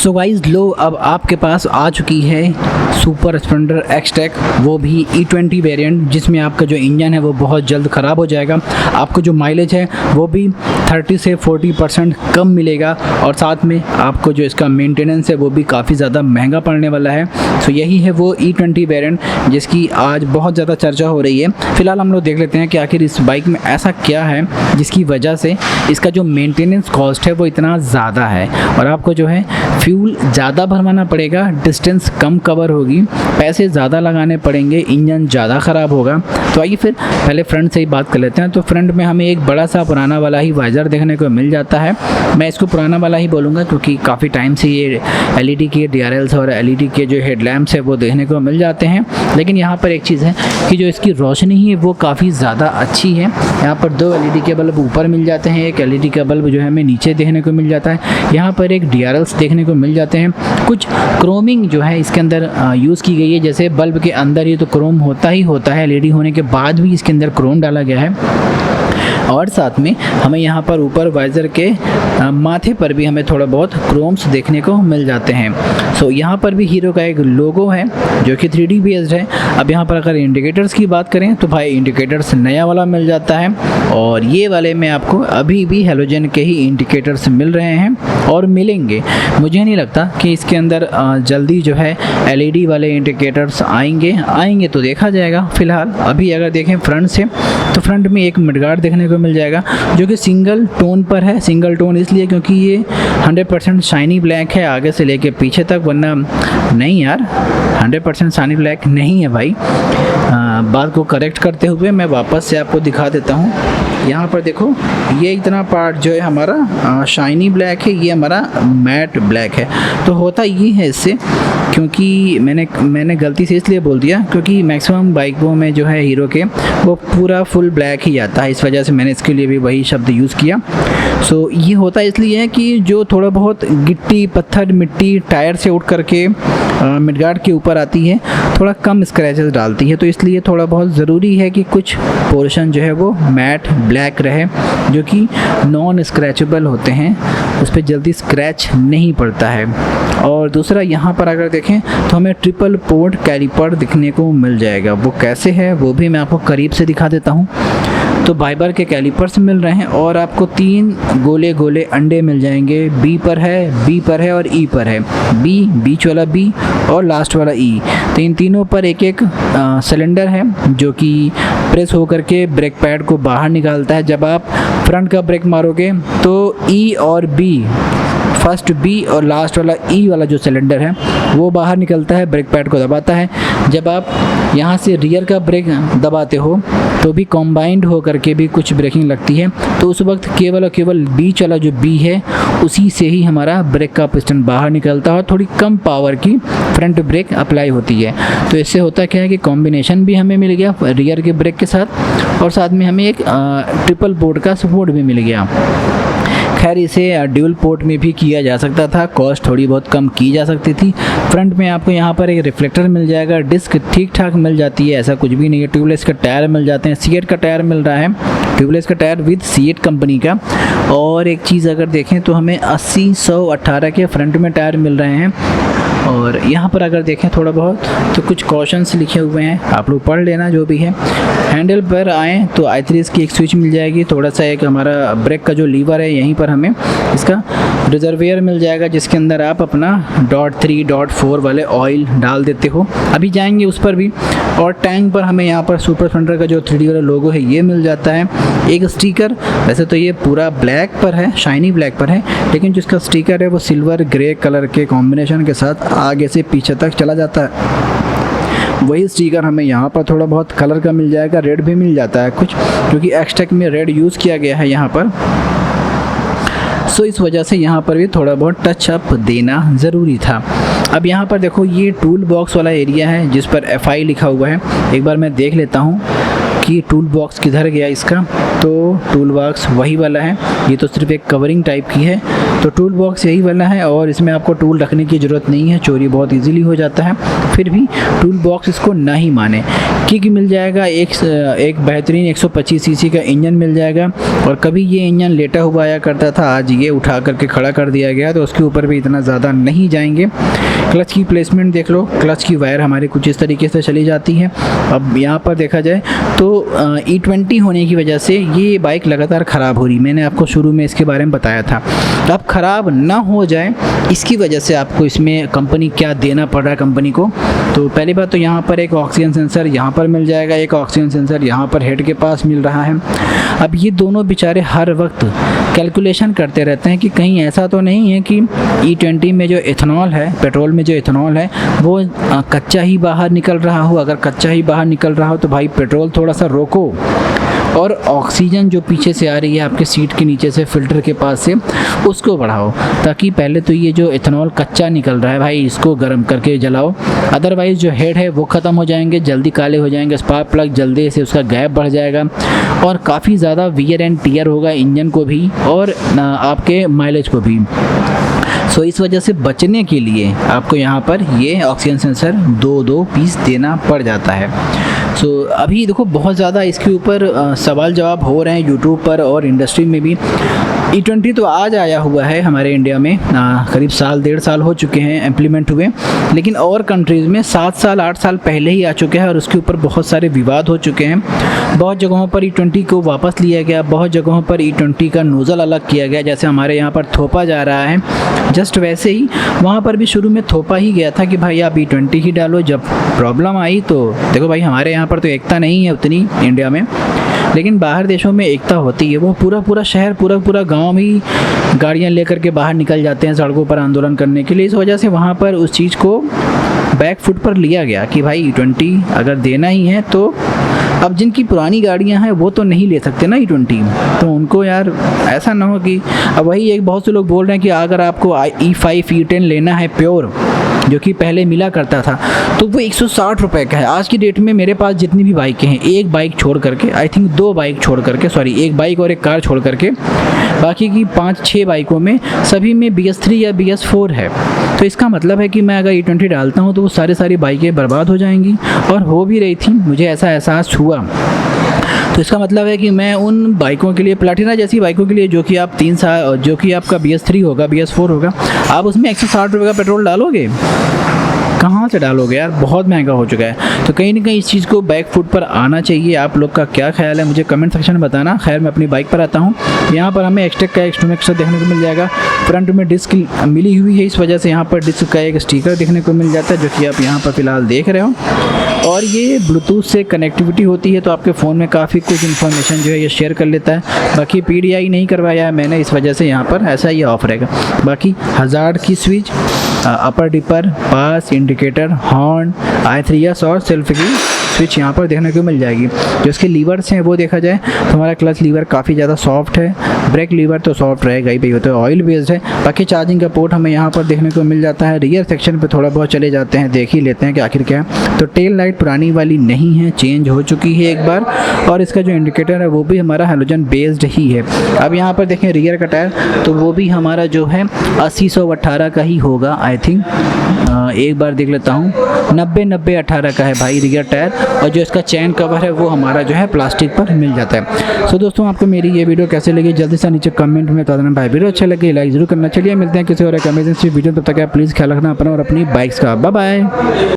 So guys लो, अब आपके पास आ चुकी है सुपर स्प्लेंडर एक्सटेक, वो भी E20 वेरिएंट, जिसमें आपका जो इंजन है वो बहुत जल्द ख़राब हो जाएगा। आपको जो माइलेज है वो भी 30 से 40% कम मिलेगा और साथ में आपको जो इसका मेंटेनेंस है वो भी काफ़ी ज़्यादा महंगा पड़ने वाला है। सो यही है वो E20 वेरिएंट जिसकी आज बहुत ज़्यादा चर्चा हो रही है। फिलहाल हम लोग देख लेते हैं कि आखिर इस बाइक में ऐसा क्या है जिसकी वजह से इसका जो मेंटेनेंस कॉस्ट है वो इतना ज़्यादा है और आपको जो है फ्यूल ज़्यादा भरवाना पड़ेगा, डिस्टेंस कम कवर होगी, पैसे ज़्यादा लगाने पड़ेंगे, इंजन ज़्यादा ख़राब होगा। तो आइए फिर पहले फ्रंट से ही बात कर लेते हैं। तो फ्रंट में हमें एक बड़ा सा पुराना वाला ही वाइज़र देखने को मिल जाता है। मैं इसको पुराना वाला ही बोलूँगा क्योंकि काफ़ी टाइम से ये LED के DRLs और LED के जो हेडलैम्प्स है वो देखने को मिल जाते हैं। लेकिन यहाँ पर एक चीज़ है कि जो इसकी रोशनी है वो काफ़ी ज़्यादा अच्छी है। यहाँ पर 2 LED के बल्ब ऊपर मिल जाते हैं, एक LED का बल्ब जो है हमें नीचे देखने को मिल जाता है। यहाँ पर एक DRLs देखने को मिल जाते हैं। कुछ क्रोमिंग जो है इसके अंदर यूज़ की गई है, जैसे बल्ब के अंदर ये तो क्रोम होता ही होता है, LED होने के बाद भी इसके अंदर क्रोम डाला गया है। और साथ में हमें यहाँ पर ऊपर वाइज़र के माथे पर भी हमें थोड़ा बहुत क्रोम्स देखने को मिल जाते हैं। सो यहाँ पर भी हीरो का एक लोगो है जो कि 3D बेस्ड है। अब यहाँ पर अगर इंडिकेटर्स की बात करें तो भाई इंडिकेटर्स नया वाला मिल जाता है और ये वाले में आपको अभी भी हेलोजन के ही इंडिकेटर्स मिल रहे हैं और मिलेंगे। मुझे नहीं लगता कि इसके अंदर जल्दी जो है LED वाले इंडिकेटर्स आएंगे तो देखा जाएगा। फिलहाल अभी अगर देखें फ्रंट से तो फ्रंट में एक मडगार्ड देखने को मिल जाएगा जो कि सिंगल टोन पर है। सिंगल टोन इसलिए क्योंकि ये 100% शाइनी ब्लैक है आगे से लेके पीछे तक, वरना नहीं यार 100% शाइनी ब्लैक नहीं है भाई। बात को करेक्ट करते हुए मैं वापस से आपको दिखा देता हूँ। यहाँ पर देखो ये इतना पार्ट जो है हमारा शाइनी ब्लैक है, ये हमारा मैट ब्लैक है। तो होता ये है इससे, क्योंकि मैंने गलती से इसलिए बोल दिया क्योंकि मैक्सिमम बाइकों में जो है हीरो के वो पूरा फुल ब्लैक ही आता है, इस वजह से मैंने इसके लिए भी वही शब्द यूज़ किया। सो ये होता इसलिए है कि जो थोड़ा बहुत गिट्टी पत्थर मिट्टी टायर से उठ करके मिडगार्ड के ऊपर आती है, थोड़ा कम स्क्रैचेस डालती है, तो इसलिए थोड़ा बहुत ज़रूरी है कि कुछ पोर्शन जो है वो मैट ब्लैक रहे, जो कि नॉन स्क्रैचेबल होते हैं, उस पर जल्दी स्क्रैच नहीं पड़ता है। और दूसरा यहाँ पर अगर देखें तो हमें ट्रिपल पोर्ट कैलिपर दिखने को मिल जाएगा। वो कैसे है वो भी मैं आपको करीब से दिखा देता हूँ। तो बाइबर के कैलिपर्स मिल रहे हैं और आपको 3 गोले गोले अंडे मिल जाएंगे। B पर है और E पर है। बीच वाला B और लास्ट वाला E, तो इन तीनों पर एक एक सिलेंडर है जो कि प्रेस होकर के ब्रेक पैड को बाहर निकालता है। जब आप फ्रंट का ब्रेक मारोगे तो E और B, फर्स्ट B और लास्ट वाला E वाला जो सिलेंडर है वो बाहर निकलता है, ब्रेक पैड को दबाता है। जब आप यहाँ से रियर का ब्रेक दबाते हो तो भी कॉम्बाइंड हो करके भी कुछ ब्रेकिंग लगती है, तो उस वक्त केवल बीच वाला जो B है उसी से ही हमारा ब्रेक का पिस्टन बाहर निकलता है और थोड़ी कम पावर की फ्रंट ब्रेक अप्लाई होती है। तो इससे होता क्या है कि कॉम्बिनेशन भी हमें मिल गया रियर के ब्रेक के साथ और साथ में हमें एक ट्रिपल पोर्ट का सपोर्ट भी मिल गया। खैर इसे ड्यूल पोर्ट में भी किया जा सकता था, कॉस्ट थोड़ी बहुत कम की जा सकती थी। फ्रंट में आपको यहाँ पर एक रिफ्लेक्टर मिल जाएगा, डिस्क ठीक ठाक मिल जाती है, ऐसा कुछ भी नहीं है। ट्यूबलेस का टायर मिल जाते हैं, सीएट का टायर मिल रहा है, ट्यूबलेस का टायर विद सीएट कंपनी का। और एक चीज़ अगर देखें तो हमें 80/118 के फ्रंट में टायर मिल रहे हैं। और यहाँ पर अगर देखें थोड़ा बहुत तो कुछ कॉशंस लिखे हुए हैं, आप लोग पढ़ लेना जो भी है। हैंडल पर आएँ तो i3 की एक स्विच मिल जाएगी, थोड़ा सा एक हमारा ब्रेक का जो लीवर है यहीं पर हमें इसका रिजर्वियर मिल जाएगा जिसके अंदर आप अपना .3 .4 वाले ऑयल डाल देते हो, अभी जाएंगे उस पर भी। और टैंक पर हमें यहाँ पर सुपर स्प्लेंडर का जो 3D वाला लोगो है ये मिल जाता है। एक स्टिकर, वैसे तो ये पूरा ब्लैक पर है, शाइनी ब्लैक पर है, लेकिन जिसका स्टिकर है वो सिल्वर ग्रे कलर के कॉम्बिनेशन के साथ आगे से पीछे तक चला जाता है। वही स्टिकर हमें यहाँ पर थोड़ा बहुत कलर का मिल जाएगा, रेड भी मिल जाता है कुछ, क्योंकि एक्सटेक में रेड यूज़ किया गया है यहाँ पर। सो इस वजह से यहाँ पर भी थोड़ा बहुत टच अप देना ज़रूरी था। अब यहाँ पर देखो ये टूल बॉक्स वाला एरिया है जिस पर FI लिखा हुआ है, एक बार मैं देख लेता हूँ कि टूल बॉक्स किधर गया इसका, तो टूल बॉक्स वही वाला है, ये तो सिर्फ एक कवरिंग टाइप की है। तो टूल बॉक्स यही वाला है और इसमें आपको टूल रखने की ज़रूरत नहीं है, चोरी बहुत इजीली हो जाता है। फिर भी टूल बॉक्स इसको ना ही माने। किक मिल जाएगा, एक बेहतरीन 125 सीसी का इंजन मिल जाएगा। और कभी ये इंजन लेटा हुआ आया करता था, आज ये उठा करके खड़ा कर दिया गया, तो उसके ऊपर भी इतना ज़्यादा नहीं जाएंगे। क्लच की प्लेसमेंट देख लो, क्लच की वायर हमारी कुछ इस तरीके से चली जाती है। अब यहाँ पर देखा जाए तो E20 होने की वजह से ये बाइक लगातार ख़राब हो रही, मैंने आपको शुरू में इसके बारे में बताया था। अब ख़राब ना हो जाए इसकी वजह से आपको इसमें कंपनी क्या देना पड़ रहा है कंपनी को। तो पहली बात तो यहाँ पर एक ऑक्सीजन सेंसर यहाँ पर मिल जाएगा, एक ऑक्सीजन सेंसर यहाँ पर हेड के पास मिल रहा है। अब ये दोनों बेचारे हर वक्त कैलकुलेशन करते रहते हैं कि कहीं ऐसा तो नहीं है कि E20 में जो इथेनॉल है, पेट्रोल में जो इथेनॉल है वो कच्चा ही बाहर निकल रहा हो। अगर कच्चा ही बाहर निकल रहा हो तो भाई पेट्रोल थोड़ा सा रोको, और ऑक्सीजन जो पीछे से आ रही है आपके सीट के नीचे से फिल्टर के पास से उसको बढ़ाओ, ताकि पहले तो ये जो इथेनॉल कच्चा निकल रहा है भाई इसको गर्म करके जलाओ। अदरवाइज़ जो हेड है वो ख़त्म हो जाएंगे, जल्दी काले हो जाएंगे, स्पार्क प्लग जल्दी से उसका गैप बढ़ जाएगा और काफ़ी ज़्यादा वियर एंड टियर होगा इंजन को भी और आपके माइलेज को भी। सो इस वजह से बचने के लिए आपको यहाँ पर ये ऑक्सीजन सेंसर दो पीस देना पड़ जाता है। सो अभी देखो बहुत ज़्यादा इसके ऊपर सवाल जवाब हो रहे हैं यूट्यूब पर और इंडस्ट्री में भी। E20 तो आज आया हुआ है हमारे इंडिया में, करीब साल 1.5 साल हो चुके हैं इम्प्लीमेंट हुए, लेकिन और कंट्रीज़ में 7 साल 8 साल पहले ही आ चुके हैं और उसके ऊपर बहुत सारे विवाद हो चुके हैं। बहुत जगहों पर E20 को वापस लिया गया, बहुत जगहों पर E20 का नोज़ल अलग किया गया, जैसे हमारे यहाँ पर थोपा जा रहा है जस्ट वैसे ही वहाँ पर भी शुरू में थोपा ही गया था कि भाई आप E20 ही डालो। जब प्रॉब्लम आई तो देखो भाई हमारे यहाँ पर तो एकता नहीं है उतनी इंडिया में, लेकिन बाहर देशों में एकता होती है। वो पूरा शहर पूरा गांव ही गाड़ियां लेकर के बाहर निकल जाते हैं सड़कों पर आंदोलन करने के लिए। इस वजह से वहाँ पर उस चीज़ को बैक फुट पर लिया गया कि भाई E20 अगर देना ही है तो अब जिनकी पुरानी गाड़ियां हैं वो तो नहीं ले सकते ना E20, तो उनको यार ऐसा ना हो कि अब वही एक बहुत से लोग बोल रहे हैं कि अगर आपको E5 E10 लेना है प्योर जो कि पहले मिला करता था तो वो 160 रुपये का है। आज की डेट में मेरे पास जितनी भी बाइकें हैं, एक बाइक छोड़ करके, आई थिंक 2 बाइक छोड़ करके, सॉरी एक बाइक और एक कार छोड़ करके, बाकी की 5-6 बाइकों में सभी में BS3 या BS4 है। तो इसका मतलब है कि मैं अगर E20 डालता हूँ तो वो सारी बाइकें बर्बाद हो जाएंगी, और हो भी रही थी, मुझे ऐसा एहसास हुआ। तो इसका मतलब है कि मैं उन बाइकों के लिए, प्लाटिना जैसी बाइकों के लिए जो कि आप 3 साल, जो कि आपका BS3 होगा, BS4 होगा, आप उसमें 160 रुपये का पेट्रोल डालोगे? कहाँ से डालोगे यार, बहुत महंगा हो चुका है। तो कहीं ना कहीं इस चीज़ को बैक फुट पर आना चाहिए। आप लोग का क्या ख्याल है मुझे कमेंट सेक्शन में बताना। खैर मैं अपनी बाइक पर आता हूँ। यहाँ पर हमें एक्सटेक का एक स्टोमेक्सर देखने को मिल जाएगा। फ्रंट में डिस्क मिली हुई है, इस वजह से यहाँ पर डिस्क का एक स्टिकर देखने को मिल जाता है जो कि आप यहाँ पर फ़िलहाल देख रहे हो। और ये ब्लूटूथ से कनेक्टिविटी होती है तो आपके फ़ोन में काफ़ी कुछ इन्फॉर्मेशन जो है ये शेयर कर लेता है। बाकी PDI नहीं करवाया है मैंने, इस वजह से यहाँ पर ऐसा ही ऑफ रहेगा। बाकी हज़ार्ड की स्विच, अपर डिपर, पास, इंडिकेटर, हॉर्न, I3S और सेल्फ की स्विच यहाँ पर देखने को मिल जाएगी। जो इसके लीवर्स हैं वो देखा जाए तो हमारा क्लच लीवर काफ़ी ज़्यादा सॉफ्ट है, ब्रेक लीवर तो सॉफ्ट रहेगा ही भाई, होता है ऑयल बेस्ड है। बाकी चार्जिंग का पोर्ट हमें यहाँ पर देखने को मिल जाता है। रियर सेक्शन पे थोड़ा बहुत चले जाते हैं, देख ही लेते हैं कि आखिर क्या है। तो टेल लाइट पुरानी वाली नहीं है, चेंज हो चुकी है एक बार, और इसका जो इंडिकेटर है वो भी हमारा हैलोजन बेस्ड ही है। अब यहाँ पर देखें रियर का टायर, तो वो भी हमारा जो है 80/118 का ही होगा आई थिंक। एक बार देख लेता हूँ, 90/90/18 का है भाई रियर टायर, और जो इसका चैन कवर है वो हमारा जो है प्लास्टिक पर मिल जाता है। सो दोस्तों आपको मेरी ये वीडियो कैसे लगी जल्दी से नीचे कमेंट में बता देना भाई। वीडियो अच्छा लगे लाइक जरूर करना। चलिए मिलते हैं किसी और एक अमेजिंग वीडियो, तब तक आप प्लीज़ ख्याल रखना अपना और अपनी बाइक्स का। Bye bye.